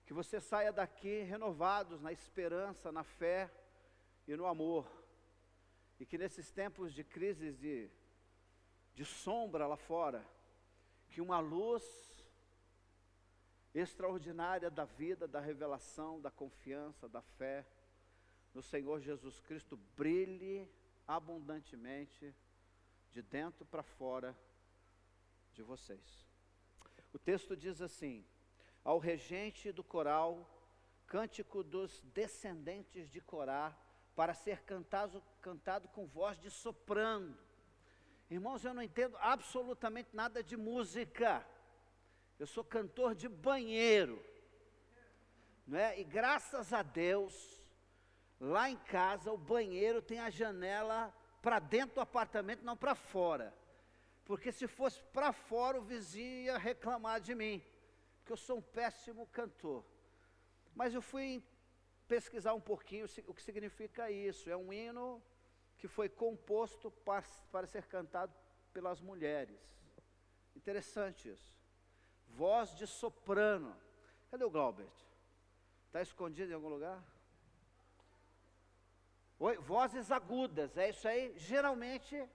Que você saia daqui renovados na esperança, na fé e no amor. E que nesses tempos de crises, de sombra lá fora, que uma luz extraordinária da vida, da revelação, da confiança, da fé no Senhor Jesus Cristo brilhe abundantemente de dentro para fora de vocês. O texto diz assim: ao regente do coral, cântico dos descendentes de Corá, para ser cantado com voz de soprano. Irmãos, eu não entendo absolutamente nada de música. Eu sou cantor de banheiro, não é? E graças a Deus, lá em casa o banheiro tem a janela para dentro do apartamento, não para fora. Porque se fosse para fora, o vizinho ia reclamar de mim, porque eu sou um péssimo cantor. Mas eu fui pesquisar um pouquinho o que significa isso. É um hino que foi composto para ser cantado pelas mulheres. Interessante isso. Voz de soprano. Cadê o Glaubert? Está escondido em algum lugar? Oi? Vozes agudas, é isso aí, geralmente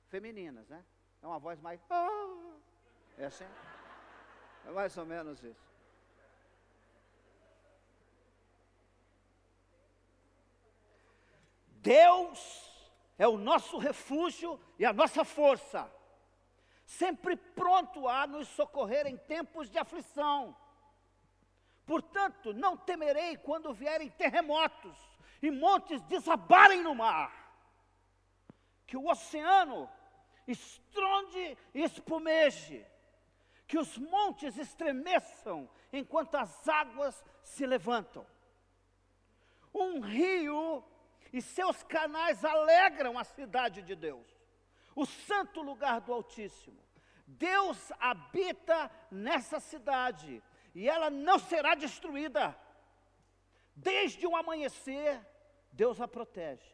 femininas, né? É uma voz mais... É assim? É mais ou menos isso. Deus é o nosso refúgio e a nossa força, sempre pronto a nos socorrer em tempos de aflição. Portanto, não temerei quando vierem terremotos e montes desabarem no mar, que o oceano estronde e espumeje, que os montes estremeçam enquanto as águas se levantam. Um rio e seus canais alegram a cidade de Deus, o santo lugar do Altíssimo. Deus habita nessa cidade e ela não será destruída. Desde o amanhecer, Deus a protege.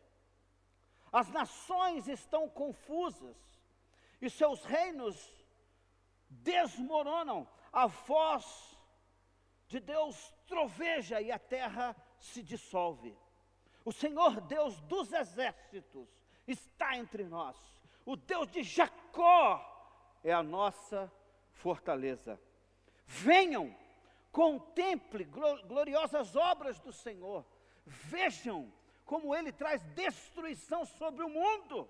As nações estão confusas e seus reinos desmoronam. A voz de Deus troveja e a terra se dissolve. O Senhor Deus dos exércitos está entre nós. O Deus de Jacó é a nossa fortaleza. Venham, contemple gloriosas obras do Senhor. Vejam como Ele traz destruição sobre o mundo.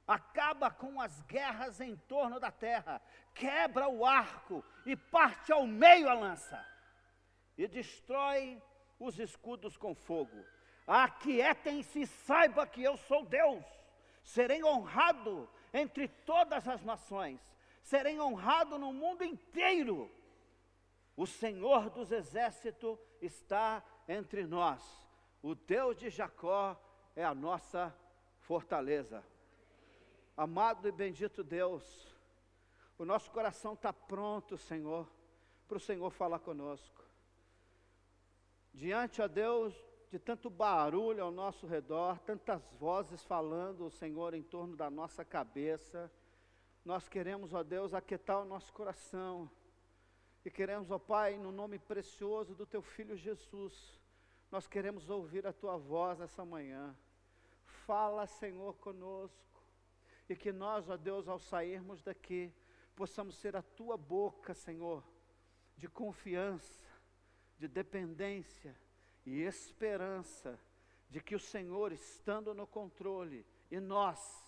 Acaba com as guerras em torno da terra. Quebra o arco e parte ao meio a lança. E destrói os escudos com fogo. Aquietem-se e saiba que eu sou Deus. Serei honrado entre todas as nações. Serei honrado no mundo inteiro. O Senhor dos exércitos está entre nós. O Deus de Jacó é a nossa fortaleza. Amado e bendito Deus, o nosso coração está pronto, Senhor, para o Senhor falar conosco. Diante, ó Deus, de tanto barulho ao nosso redor, tantas vozes falando, Senhor, em torno da nossa cabeça, nós queremos, ó Deus, aquietar o nosso coração, e queremos, ó Pai, no nome precioso do Teu Filho Jesus, nós queremos ouvir a Tua voz essa manhã. Fala, Senhor, conosco, e que nós, ó Deus, ao sairmos daqui, possamos ser a Tua boca, Senhor, de confiança, de dependência e esperança, de que o Senhor, estando no controle, e nós,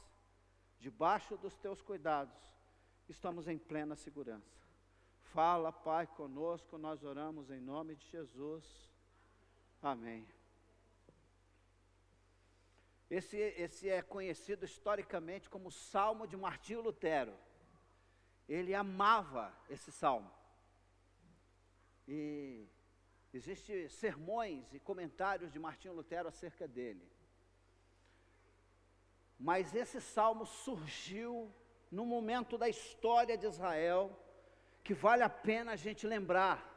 debaixo dos Teus cuidados, estamos em plena segurança. Fala, Pai, conosco, nós oramos em nome de Jesus. Amém. Esse é conhecido historicamente como o Salmo de Martinho Lutero. Ele amava esse salmo. E existem sermões e comentários de Martinho Lutero acerca dele. Mas esse salmo surgiu num momento da história de Israel que vale a pena a gente lembrar.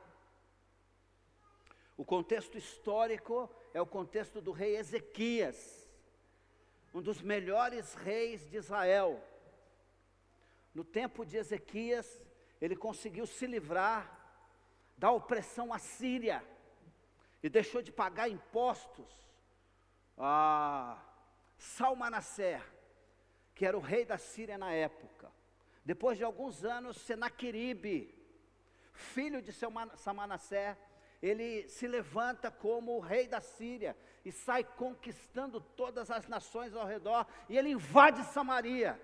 O contexto histórico é o contexto do rei Ezequias, um dos melhores reis de Israel. No tempo de Ezequias, ele conseguiu se livrar da opressão assíria e deixou de pagar impostos a Salmanaser, que era o rei da Síria na época. Depois de alguns anos, Senaqueribe, filho de Salmanaser, ele se levanta como o rei da Síria e sai conquistando todas as nações ao redor, e ele invade Samaria.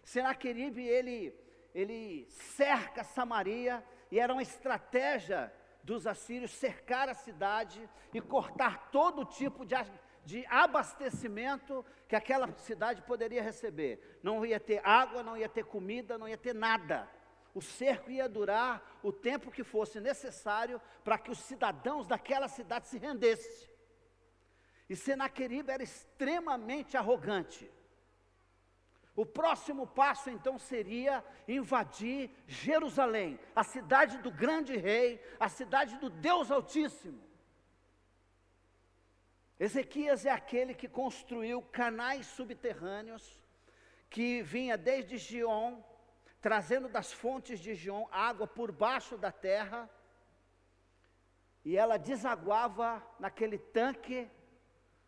Senaqueribe, ele cerca Samaria, e era uma estratégia dos assírios cercar a cidade e cortar todo tipo de abastecimento que aquela cidade poderia receber. Não ia ter água, não ia ter comida, não ia ter nada. O cerco ia durar o tempo que fosse necessário para que os cidadãos daquela cidade se rendessem. E Senaqueribe era extremamente arrogante. O próximo passo então seria invadir Jerusalém, a cidade do grande rei, a cidade do Deus Altíssimo. Ezequias é aquele que construiu canais subterrâneos, que vinha desde Gion, trazendo das fontes de Gion água por baixo da terra, e ela desaguava naquele tanque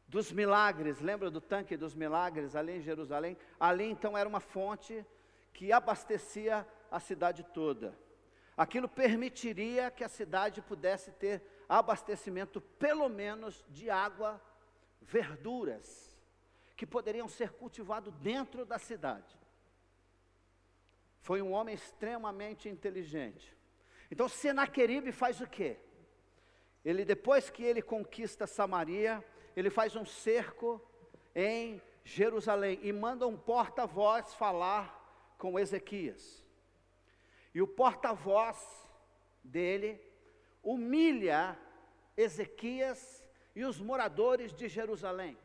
dos milagres. Lembra do tanque dos milagres ali em Jerusalém? Ali então era uma fonte que abastecia a cidade toda. Aquilo permitiria que a cidade pudesse ter abastecimento pelo menos de água, verduras, que poderiam ser cultivados dentro da cidade. Foi um homem extremamente inteligente. Então Senaqueribe faz o quê? Depois que ele conquista Samaria, ele faz um cerco em Jerusalém e manda um porta-voz falar com Ezequias. E o porta-voz dele humilha Ezequias e os moradores de Jerusalém.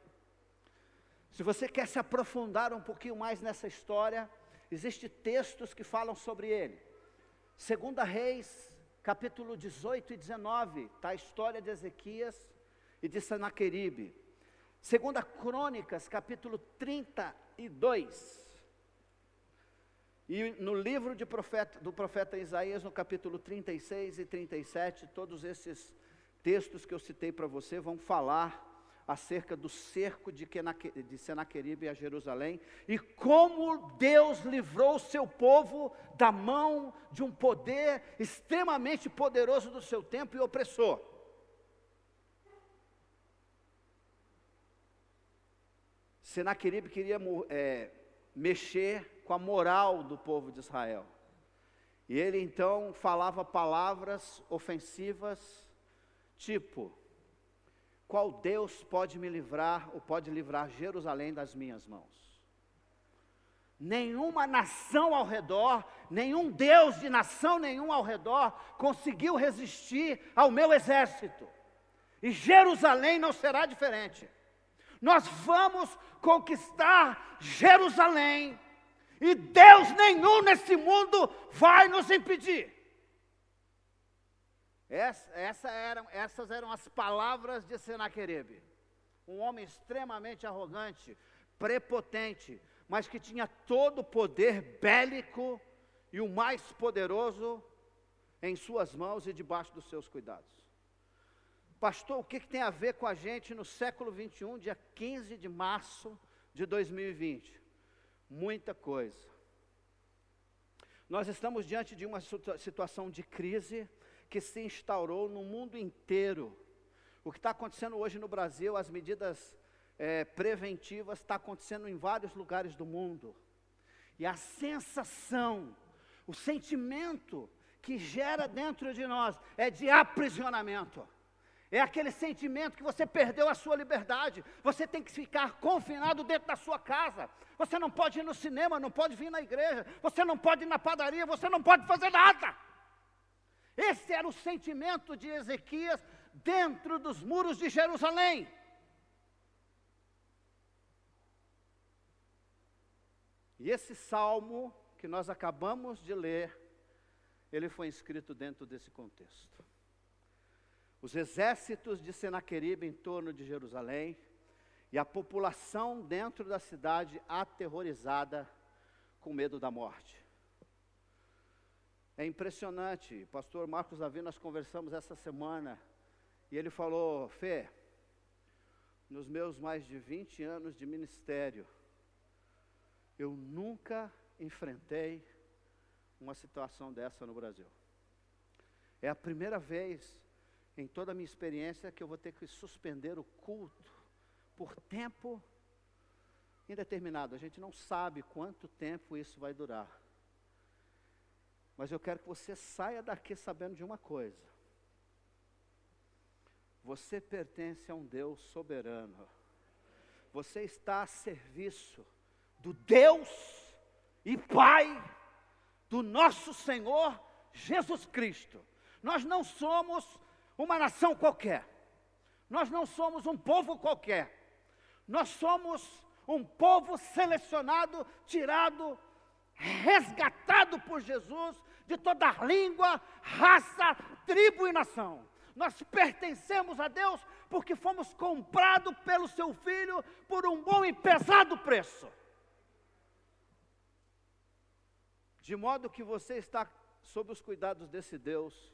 Se você quer se aprofundar um pouquinho mais nessa história, existem textos que falam sobre ele. 2 Reis, capítulo 18 e 19, está a história de Ezequias e de Senaqueribe. 2 Crônicas, capítulo 32. E no livro do profeta Isaías, no capítulo 36 e 37, todos esses textos que eu citei para você vão falar acerca do cerco de Senaqueribe a Jerusalém, e como Deus livrou o seu povo da mão de um poder extremamente poderoso do seu tempo e opressor. Senaqueribe queria mexer com a moral do povo de Israel. E ele então falava palavras ofensivas, tipo: qual Deus pode me livrar, ou pode livrar Jerusalém das minhas mãos? Nenhuma nação ao redor, nenhum Deus de nação nenhuma ao redor conseguiu resistir ao meu exército. E Jerusalém não será diferente. Nós vamos conquistar Jerusalém, e Deus nenhum nesse mundo vai nos impedir. Essas eram as palavras de Senaqueribe, um homem extremamente arrogante, prepotente, mas que tinha todo o poder bélico e o mais poderoso em suas mãos e debaixo dos seus cuidados. Pastor, o que tem a ver com a gente no século 21, dia 15 de março de 2020? Muita coisa. Nós estamos diante de uma situação de crise que se instaurou no mundo inteiro. O que está acontecendo hoje no Brasil, as medidas preventivas, está acontecendo em vários lugares do mundo. E a sensação, o sentimento que gera dentro de nós é de aprisionamento. É aquele sentimento que você perdeu a sua liberdade, você tem que ficar confinado dentro da sua casa, você não pode ir no cinema, não pode vir na igreja, você não pode ir na padaria, você não pode fazer nada. Esse era o sentimento de Ezequias dentro dos muros de Jerusalém. E esse salmo que nós acabamos de ler, ele foi escrito dentro desse contexto. Os exércitos de Senaqueribe em torno de Jerusalém, e a população dentro da cidade aterrorizada, com medo da morte. É impressionante, pastor Marcos Davi, nós conversamos essa semana, e ele falou: Fê, nos meus mais de 20 anos de ministério, eu nunca enfrentei uma situação dessa no Brasil. É a primeira vez em toda a minha experiência que eu vou ter que suspender o culto por tempo indeterminado. A gente não sabe quanto tempo isso vai durar. Mas eu quero que você saia daqui sabendo de uma coisa: você pertence a um Deus soberano. Você está a serviço do Deus e Pai do nosso Senhor Jesus Cristo. Nós não somos uma nação qualquer. Nós não somos um povo qualquer. Nós somos um povo selecionado, tirado, resgatado por Jesus de toda língua, raça, tribo e nação. Nós pertencemos a Deus porque fomos comprados pelo seu Filho por um bom e pesado preço. De modo que você está sob os cuidados desse Deus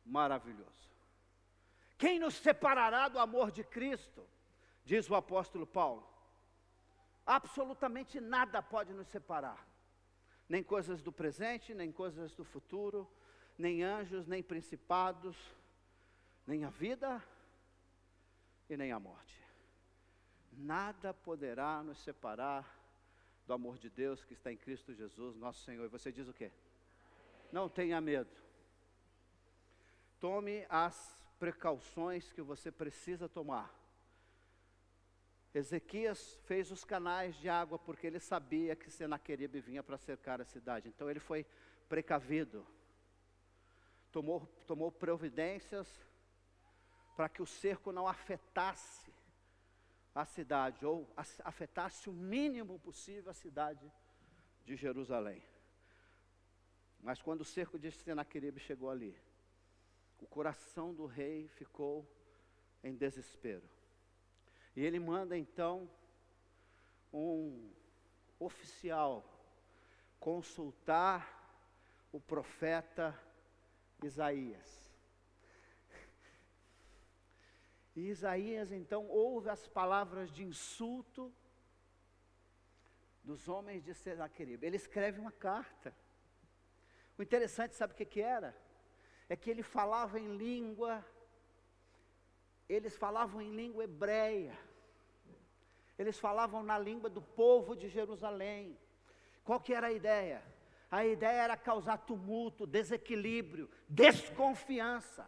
maravilhoso. Quem nos separará do amor de Cristo? Diz o apóstolo Paulo. Absolutamente nada pode nos separar. Nem coisas do presente, nem coisas do futuro, nem anjos, nem principados, nem a vida e nem a morte. Nada poderá nos separar do amor de Deus que está em Cristo Jesus, nosso Senhor. E você diz o quê? Não tenha medo. Tome as precauções que você precisa tomar. Ezequias fez os canais de água porque ele sabia que Senaqueribe vinha para cercar a cidade. Então ele foi precavido. Tomou providências para que o cerco não afetasse a cidade, ou afetasse o mínimo possível a cidade de Jerusalém. Mas quando o cerco de Senaqueribe chegou ali, o coração do rei ficou em desespero. E ele manda então um oficial consultar o profeta Isaías. E Isaías então ouve as palavras de insulto dos homens de Senaqueribe. Ele escreve uma carta. O interessante, sabe o que era? É que ele falava em língua, eles falavam em língua hebreia. Eles falavam na língua do povo de Jerusalém. Qual que era a ideia? A ideia era causar tumulto, desequilíbrio, desconfiança.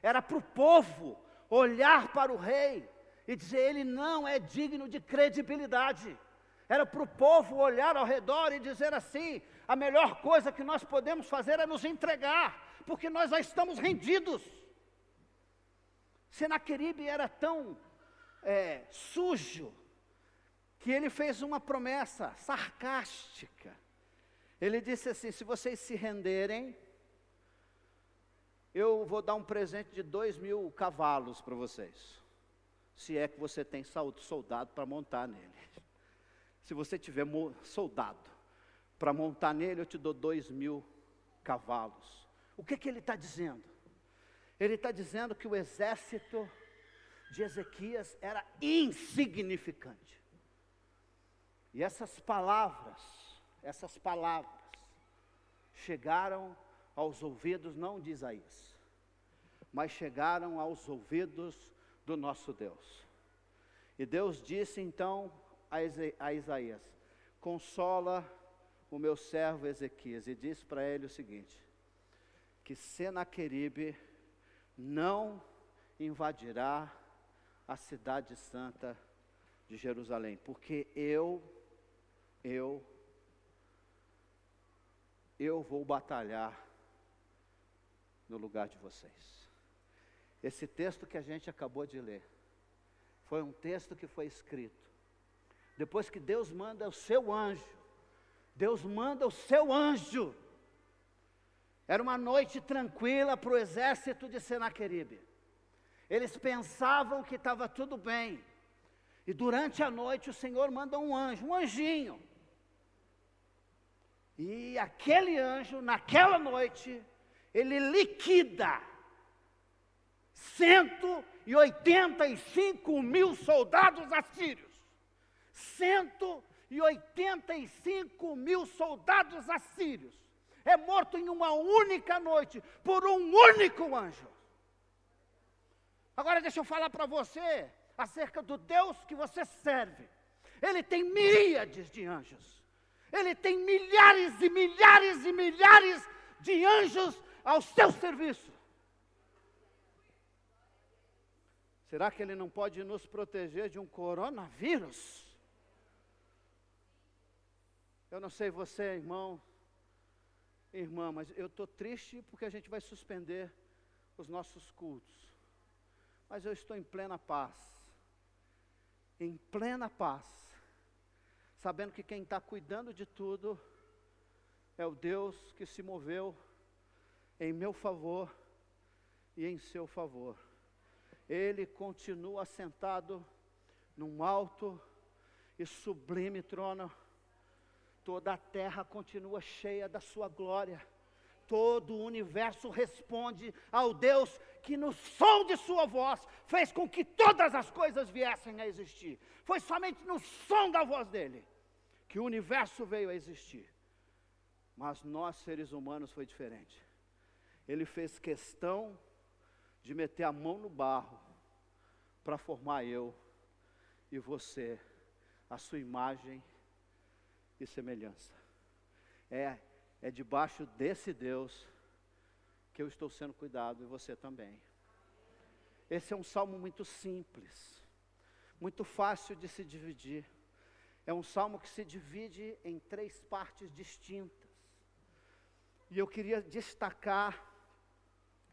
Era para o povo olhar para o rei e dizer: ele não é digno de credibilidade. Era para o povo olhar ao redor e dizer assim: a melhor coisa que nós podemos fazer é nos entregar, porque nós já estamos rendidos. Senaqueribe era tão sujo, que ele fez uma promessa sarcástica. Ele disse assim: se vocês se renderem, eu vou dar um presente de 2.000 cavalos para vocês. Se é que você tem soldado para montar nele. Se você tiver soldado para montar nele, eu te dou 2.000 cavalos. O que ele está dizendo? Ele está dizendo que o exército de Ezequias era insignificante. E essas palavras chegaram aos ouvidos não de Isaías, mas chegaram aos ouvidos do nosso Deus. E Deus disse então a Isaías: consola o meu servo Ezequias, e disse para ele o seguinte: que Senaqueribe não invadirá a cidade santa de Jerusalém, porque eu vou batalhar no lugar de vocês. Esse texto que a gente acabou de ler foi um texto que foi escrito depois que Deus manda o seu anjo. Era uma noite tranquila para o exército de Senaqueribe. Eles pensavam que estava tudo bem. E durante a noite o Senhor manda um anjo, um anjinho. E aquele anjo, naquela noite, ele liquida 185 mil soldados assírios. 185 mil soldados assírios. É morto em uma única noite, por um único anjo. Agora deixa eu falar para você acerca do Deus que você serve. Ele tem miríades de anjos. Ele tem milhares e milhares e milhares de anjos ao seu serviço. Será que ele não pode nos proteger de um coronavírus? Eu não sei você, irmão, irmã, mas eu estou triste porque a gente vai suspender os nossos cultos. Mas eu estou em plena paz, sabendo que quem está cuidando de tudo é o Deus que se moveu em meu favor e em seu favor. Ele continua sentado num alto e sublime trono. Toda a terra continua cheia da sua glória. Todo o universo responde ao Deus que no som de sua voz fez com que todas as coisas viessem a existir. Foi somente no som da voz dele que o universo veio a existir. Mas nós, seres humanos, foi diferente. Ele fez questão de meter a mão no barro para formar eu e você, a sua imagem e semelhança. É debaixo desse Deus que eu estou sendo cuidado, e você também. Esse é um salmo muito simples, muito fácil de se dividir. É um salmo que se divide em 3 partes distintas. E eu queria destacar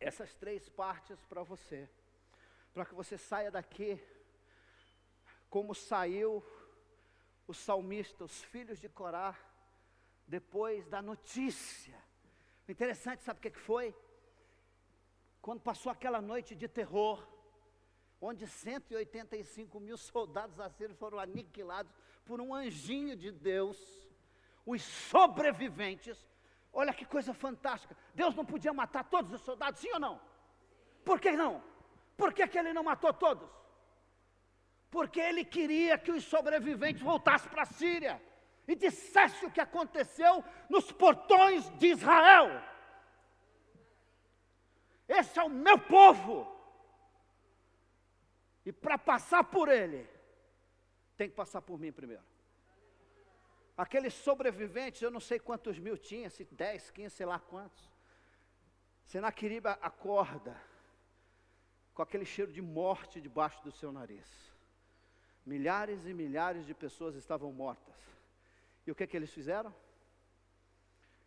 essas 3 partes para você, para que você saia daqui como saiu o salmista, os filhos de Corá, depois da notícia. O interessante, sabe o que foi? Quando passou aquela noite de terror, onde 185 mil soldados assírios foram aniquilados por um anjinho de Deus, os sobreviventes. Olha que coisa fantástica. Deus não podia matar todos os soldados, sim ou não? Por que não? Por que ele não matou todos? Porque ele queria que os sobreviventes voltassem para a Síria e dissesse o que aconteceu nos portões de Israel. Esse é o meu povo. E para passar por ele, tem que passar por mim primeiro. Aqueles sobreviventes, eu não sei quantos mil tinha, se 10, 15, sei lá quantos. Senaqueribe acorda com aquele cheiro de morte debaixo do seu nariz. Milhares e milhares de pessoas estavam mortas. E o que eles fizeram?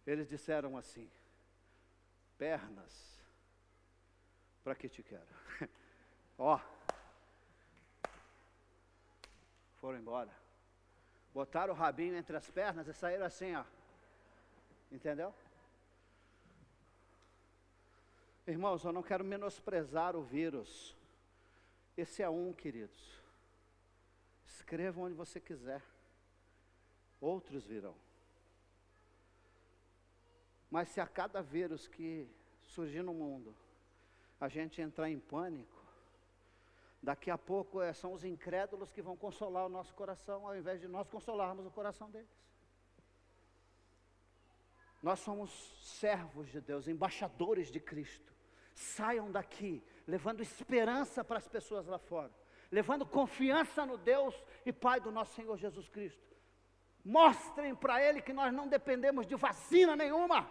Eles disseram assim: pernas, para que te quero? Ó, foram embora. Botaram o rabinho entre as pernas e saíram assim, ó. Entendeu? Irmãos, eu não quero menosprezar o vírus. Esse é um, queridos. Escreva onde você quiser. Outros virão. Mas se a cada vírus que surgir no mundo, a gente entrar em pânico, daqui a pouco são os incrédulos que vão consolar o nosso coração, ao invés de nós consolarmos o coração deles. Nós somos servos de Deus, embaixadores de Cristo. Saiam daqui, levando esperança para as pessoas lá fora, levando confiança no Deus e Pai do nosso Senhor Jesus Cristo. Mostrem para Ele que nós não dependemos de vacina nenhuma.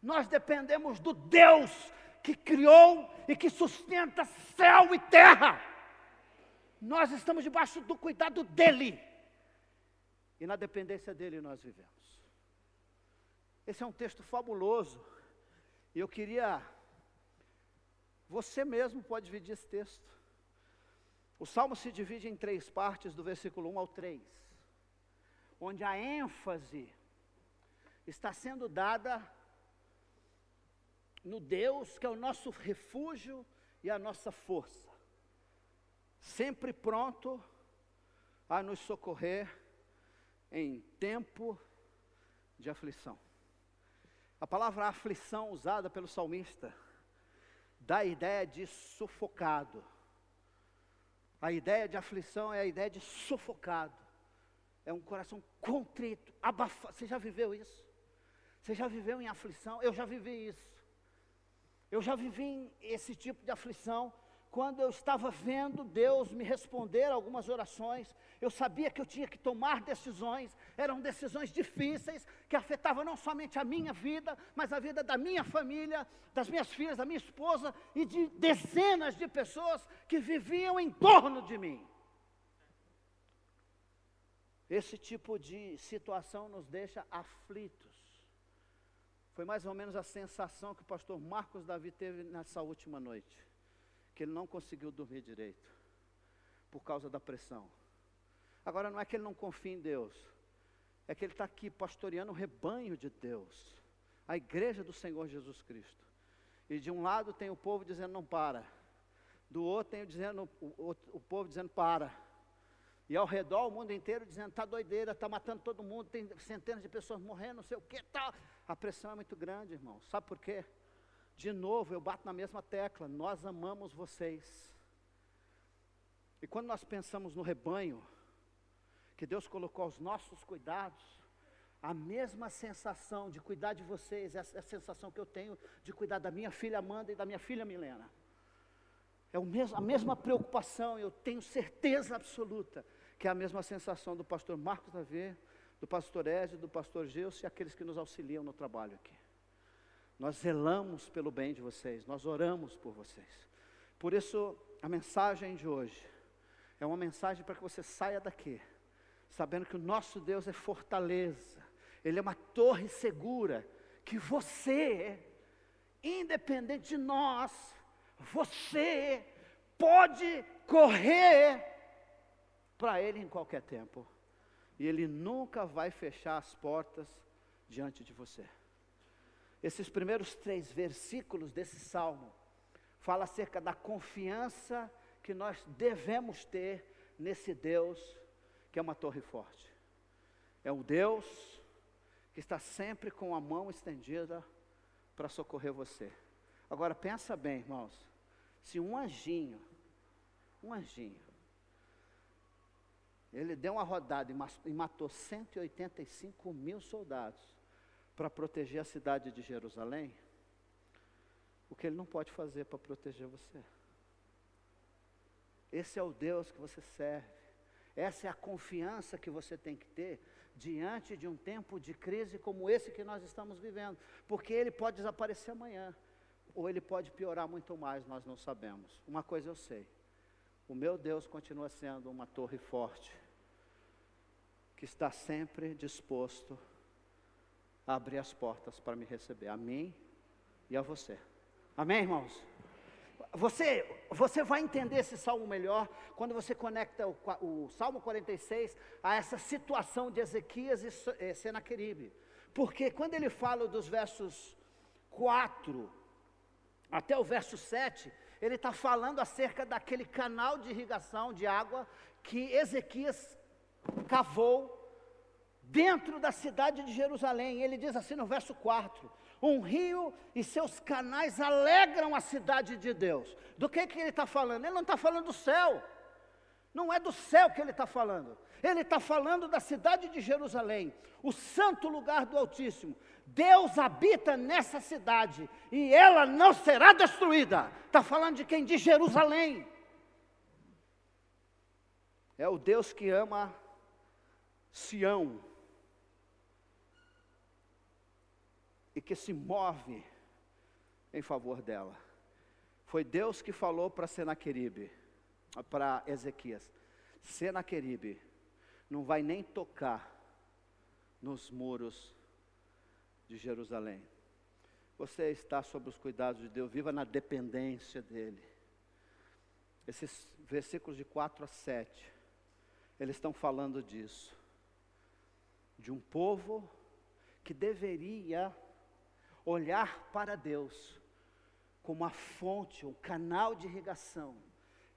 Nós dependemos do Deus que criou e que sustenta céu e terra. Nós estamos debaixo do cuidado dEle. E na dependência dEle nós vivemos. Esse é um texto fabuloso. E eu queria... Você mesmo pode dividir esse texto. O Salmo se divide em 3 partes, do versículo 1 ao 3. Onde a ênfase está sendo dada no Deus que é o nosso refúgio e a nossa força, sempre pronto a nos socorrer em tempo de aflição. A palavra aflição usada pelo salmista dá a ideia de sufocado. A ideia de aflição é a ideia de sufocado. É um coração contrito, abafado. Você já viveu isso? Você já viveu em aflição? Eu já vivi isso. Eu já vivi esse tipo de aflição. Quando eu estava vendo Deus me responder algumas orações, eu sabia que eu tinha que tomar decisões, eram decisões difíceis, que afetavam não somente a minha vida, mas a vida da minha família, das minhas filhas, da minha esposa, e de dezenas de pessoas que viviam em torno de mim. Esse tipo de situação nos deixa aflitos. Foi mais ou menos a sensação que o pastor Marcos Davi teve nessa última noite. Que ele não conseguiu dormir direito, por causa da pressão. Agora não é que ele não confia em Deus, é que ele está aqui pastoreando o rebanho de Deus, a igreja do Senhor Jesus Cristo. E de um lado tem o povo dizendo não para, do outro tem o povo dizendo para. E ao redor o mundo inteiro dizendo está doideira, está matando todo mundo, tem centenas de pessoas morrendo, não sei o que, tal. A pressão é muito grande, irmão. Sabe por quê? De novo, eu bato na mesma tecla, nós amamos vocês. E quando nós pensamos no rebanho, que Deus colocou aos nossos cuidados, a mesma sensação de cuidar de vocês, é a sensação que eu tenho de cuidar da minha filha Amanda e da minha filha Milena. É a mesma preocupação, eu tenho certeza absoluta, que é a mesma sensação do pastor Marcos Davi, do pastor Ézio, do pastor Gilson e aqueles que nos auxiliam no trabalho aqui. Nós zelamos pelo bem de vocês, nós oramos por vocês. Por isso, a mensagem de hoje é uma mensagem para que você saia daqui, sabendo que o nosso Deus é fortaleza, Ele é uma torre segura, que você, independente de nós, você pode correr para Ele em qualquer tempo, e Ele nunca vai fechar as portas diante de você. Esses primeiros 3 versículos desse salmo falam acerca da confiança que nós devemos ter nesse Deus que é uma torre forte. É um Deus que está sempre com a mão estendida para socorrer você. Agora pensa bem, irmãos, se um anjinho, ele deu uma rodada e matou 185 mil soldados, para proteger a cidade de Jerusalém, o que ele não pode fazer para proteger você? Esse é o Deus que você serve, essa é a confiança que você tem que ter, diante de um tempo de crise como esse que nós estamos vivendo, porque ele pode desaparecer amanhã, ou ele pode piorar muito mais, nós não sabemos. Uma coisa eu sei, o meu Deus continua sendo uma torre forte, que está sempre disposto a abrir as portas para me receber, a mim e a você. Amém, irmãos? Você vai entender esse salmo melhor quando você conecta o Salmo 46 a essa situação de Ezequias e Senaqueribe. Porque quando ele fala dos versos 4 até o verso 7, ele está falando acerca daquele canal de irrigação de água que Ezequias cavou dentro da cidade de Jerusalém. Ele diz assim no verso 4, um rio e seus canais alegram a cidade de Deus. Do que ele está falando? Ele não está falando do céu, não é do céu que ele está falando, ele está falando da cidade de Jerusalém, o santo lugar do Altíssimo. Deus habita nessa cidade, e ela não será destruída. Está falando de quem? De Jerusalém. É o Deus que ama Sião, e que se move em favor dela. Foi Deus que falou para Senaqueribe, para Ezequias, Senaqueribe não vai nem tocar nos muros de Jerusalém. Você está sob os cuidados de Deus, viva na dependência dEle. Esses versículos de 4 a 7, eles estão falando disso, de um povo que deveria olhar para Deus como a fonte, o canal de irrigação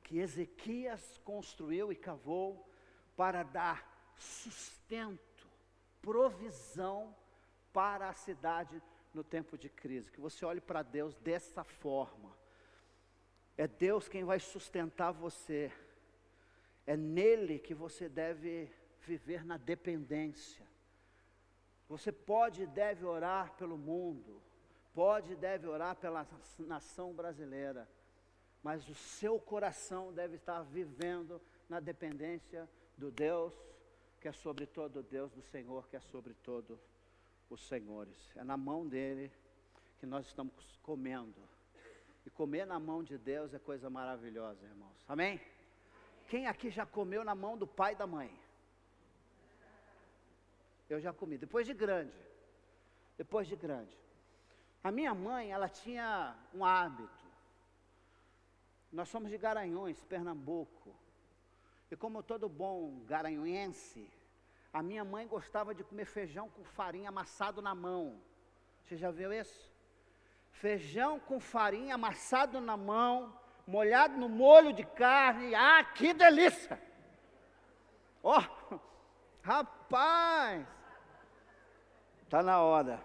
que Ezequias construiu e cavou para dar sustento, provisão para a cidade no tempo de crise. Que você olhe para Deus dessa forma. É Deus quem vai sustentar você. É nele que você deve viver na dependência. Você pode e deve orar pelo mundo, pode e deve orar pela nação brasileira, mas o seu coração deve estar vivendo na dependência do Deus, que é sobre todo Deus, do Senhor, que é sobre todo os senhores. É na mão dele que nós estamos comendo. E comer na mão de Deus é coisa maravilhosa, irmãos. Amém? Quem aqui já comeu na mão do pai e da mãe? Eu já comi, depois de grande. A minha mãe, ela tinha um hábito. Nós somos de Garanhuns, Pernambuco. E como todo bom garanhuense, a minha mãe gostava de comer feijão com farinha amassado na mão. Você já viu isso? Feijão com farinha amassado na mão, molhado no molho de carne. Ah, que delícia! Ó, rapaz! Está na hora.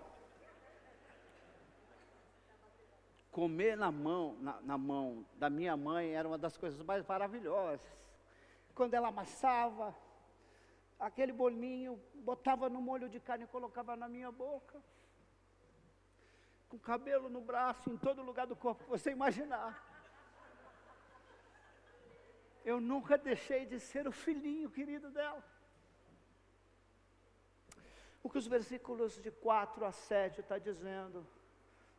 Comer na mão da minha mãe era uma das coisas mais maravilhosas. Quando ela amassava aquele bolinho, botava no molho de carne e colocava na minha boca. Com cabelo no braço, em todo lugar do corpo que você imaginar. Eu nunca deixei de ser o filhinho querido dela. O que os versículos de 4 a 7 está dizendo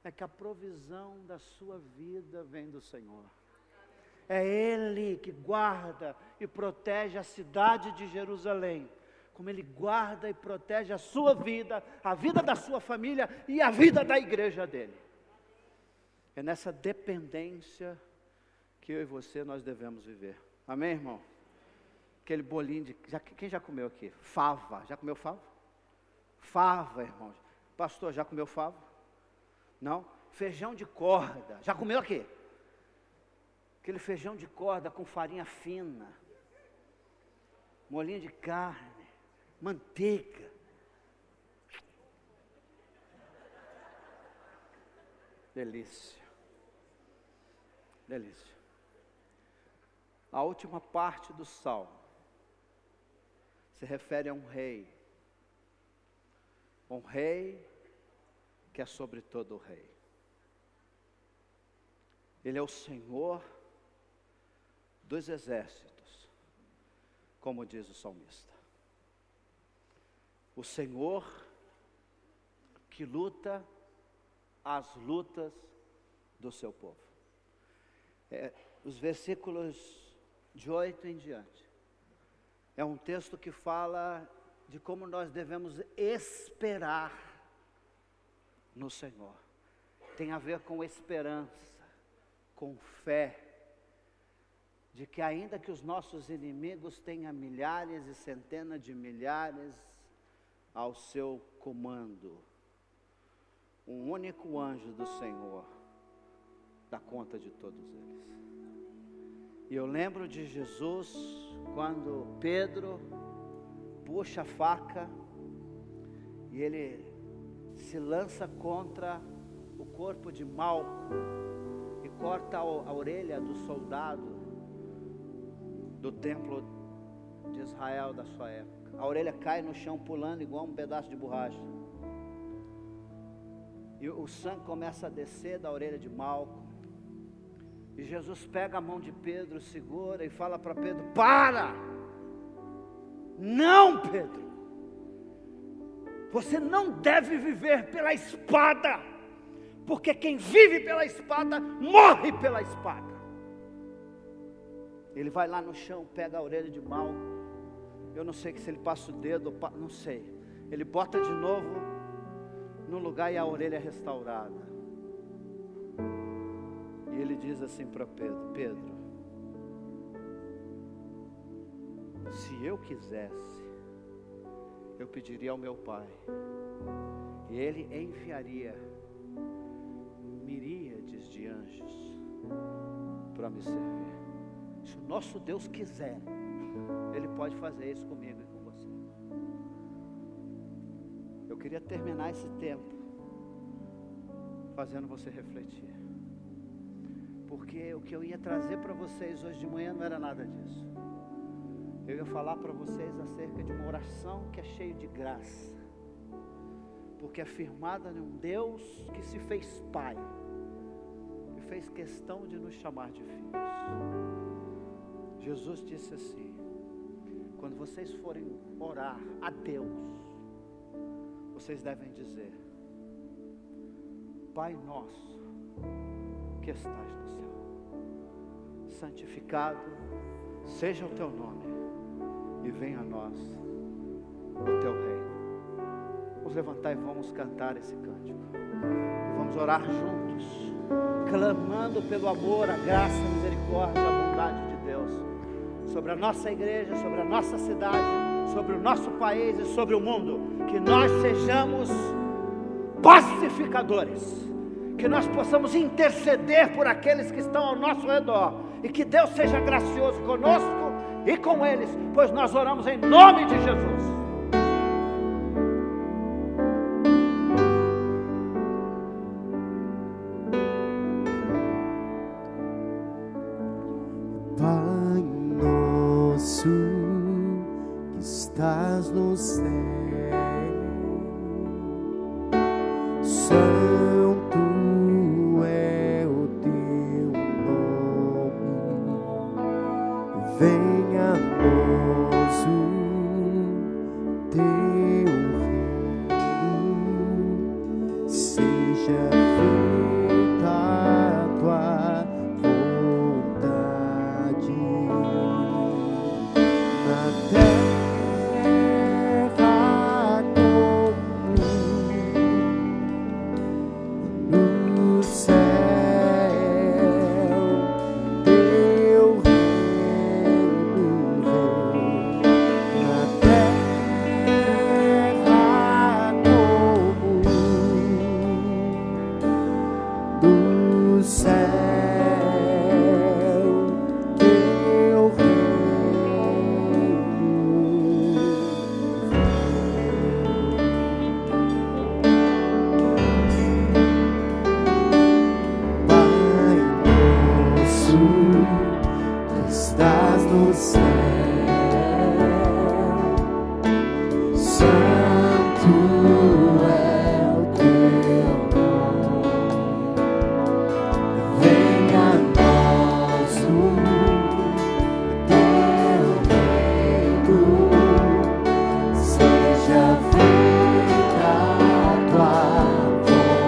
é que a provisão da sua vida vem do Senhor. É Ele que guarda e protege a cidade de Jerusalém, como Ele guarda e protege a sua vida, a vida da sua família e a vida da igreja dele. É nessa dependência que eu e você nós devemos viver. Amém, irmão? Aquele bolinho de... quem já comeu aqui? Fava. Já comeu fava? Fava, irmão. Pastor, já comeu fava? Não? Feijão de corda. Já comeu aqui? Aquele feijão de corda com farinha fina. Molinho de carne. Manteiga. Delícia. Delícia. A última parte do salmo se refere a um rei. Um rei que é sobre todo o rei. Ele é o Senhor dos exércitos, como diz o salmista. O Senhor que luta as lutas do seu povo. Os versículos de 8 em diante. É um texto que fala de como nós devemos esperar no Senhor. Tem a ver com esperança, com fé, de que ainda que os nossos inimigos tenham milhares e centenas de milhares ao seu comando, um único anjo do Senhor dá conta de todos eles. E eu lembro de Jesus, quando Pedro puxa a faca e ele se lança contra o corpo de Malco e corta a orelha do soldado do templo de Israel da sua época. A orelha cai no chão pulando igual um pedaço de borracha. E o sangue começa a descer da orelha de Malco. E Jesus pega a mão de Pedro, segura e fala para Pedro: para! Não, Pedro! Você não deve viver pela espada, porque quem vive pela espada, morre pela espada. Ele vai lá no chão, pega a orelha de Malco. Eu não sei se ele passa o dedo, não sei. Ele bota de novo no lugar e a orelha é restaurada. E ele diz assim para Pedro: Pedro, se eu quisesse, eu pediria ao meu Pai, e Ele enviaria miríades de anjos para me servir. Se o nosso Deus quiser, Ele pode fazer isso comigo e com você. Eu Eu queria terminar esse tempo fazendo você refletir, porque o que eu ia trazer para vocês hoje de manhã não era nada disso. Eu ia falar para vocês acerca de uma oração que é cheia de graça, porque é firmada em um Deus que se fez Pai e fez questão de nos chamar de filhos. Jesus disse assim: quando vocês forem orar a Deus, vocês devem dizer: Pai nosso que estás no céu, santificado seja o teu nome, e venha a nós o teu reino. Vamos levantar e vamos cantar esse cântico, e vamos orar juntos, clamando pelo amor, a graça, a misericórdia, a bondade de Deus sobre a nossa igreja, sobre a nossa cidade, sobre o nosso país e sobre o mundo. Que nós sejamos pacificadores, que nós possamos interceder por aqueles que estão ao nosso redor, e que Deus seja gracioso conosco e com eles, pois nós oramos em nome de Jesus. Pai nosso que estás no céu, santo é o teu nome, venha a nós o teu reino, seja feita a tua vontade na terra como no céu. Teu reino vem na terra como no céu. Teu Pai nosso que estás no céu, santo é o teu nome, venha a nós o teu reino, seja feita a tua vontade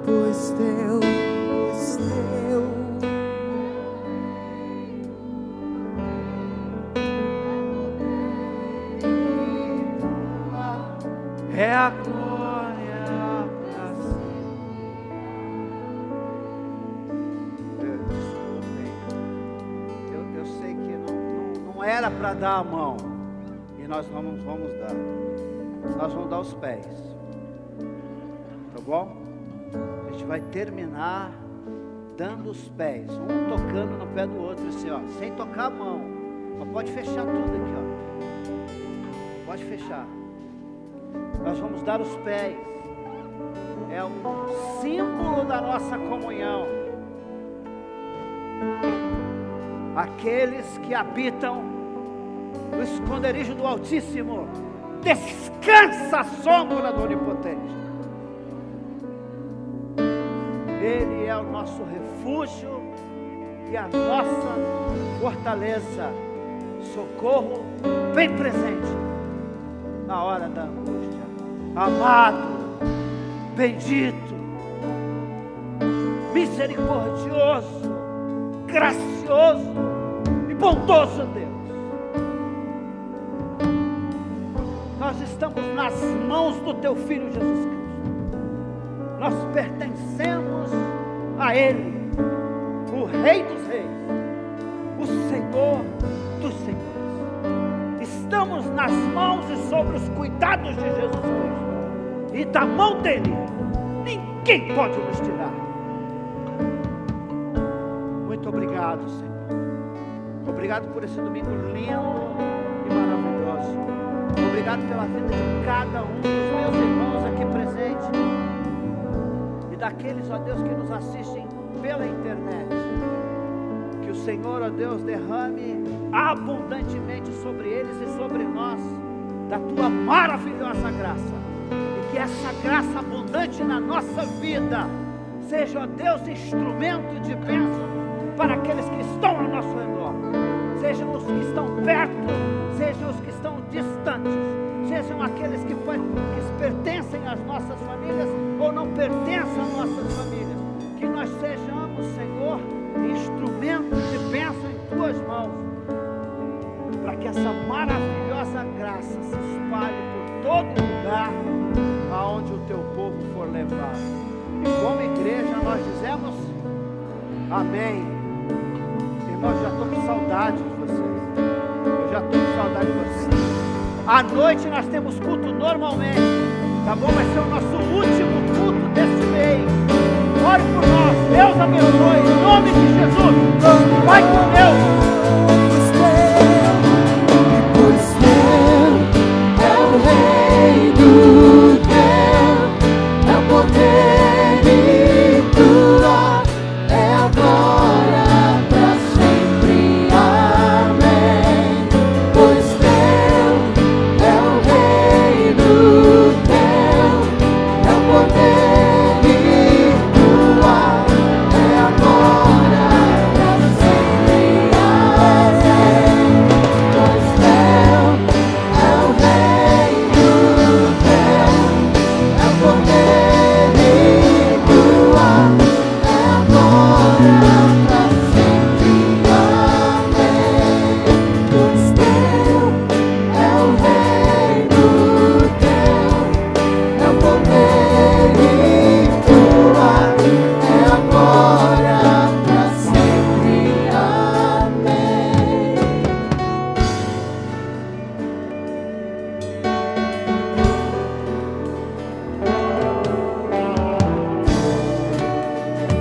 pois teu a glória pra si. Eu sei que não era para dar a mão, e nós vamos dar. Nós vamos dar os pés, tá bom? A gente vai terminar dando os pés, um tocando no pé do outro, assim, ó, sem tocar a mão. Mas pode fechar tudo aqui, ó. Pode fechar. Nós vamos dar os pés. É um símbolo da nossa comunhão. Aqueles que habitam no esconderijo do Altíssimo, descansa a sombra do Onipotente. Ele é o nosso refúgio e a nossa fortaleza, socorro bem presente na hora da angústia. Amado, bendito, misericordioso, gracioso e bondoso Deus. Nós estamos nas mãos do Teu Filho Jesus Cristo. Nós pertencemos a Ele, o Rei dos Reis, o Senhor dos Senhores. Estamos nas mãos e sobre os cuidados de Jesus Cristo. E da mão dele, ninguém pode nos tirar. Muito obrigado, Senhor. Obrigado por esse domingo lindo e maravilhoso. Obrigado pela vida de cada um dos meus irmãos aqui presentes. E daqueles, ó Deus, que nos assistem pela internet. Que o Senhor, ó Deus, derrame abundantemente sobre eles e sobre nós da Tua maravilhosa graça. E que essa graça abundante na nossa vida seja, ó Deus, instrumento de bênção para aqueles que estão ao nosso redor. Sejam os que estão perto, sejam os que estão distantes, sejam aqueles que pertencem às nossas famílias ou não pertencem às nossas famílias. Que nós sejamos, Senhor, instrumentos de bênção em Tuas mãos, para que essa maravilhosa graça se espalhe por todo lugar aonde o Teu povo for levado. E como igreja nós dizemos amém. Irmãos, já estou com saudade de vocês. Eu já estou com saudade de vocês. À noite nós temos culto normalmente, tá bom? Vai ser o nosso último culto desse mês. Ore por nós. Deus abençoe. Em nome de Jesus.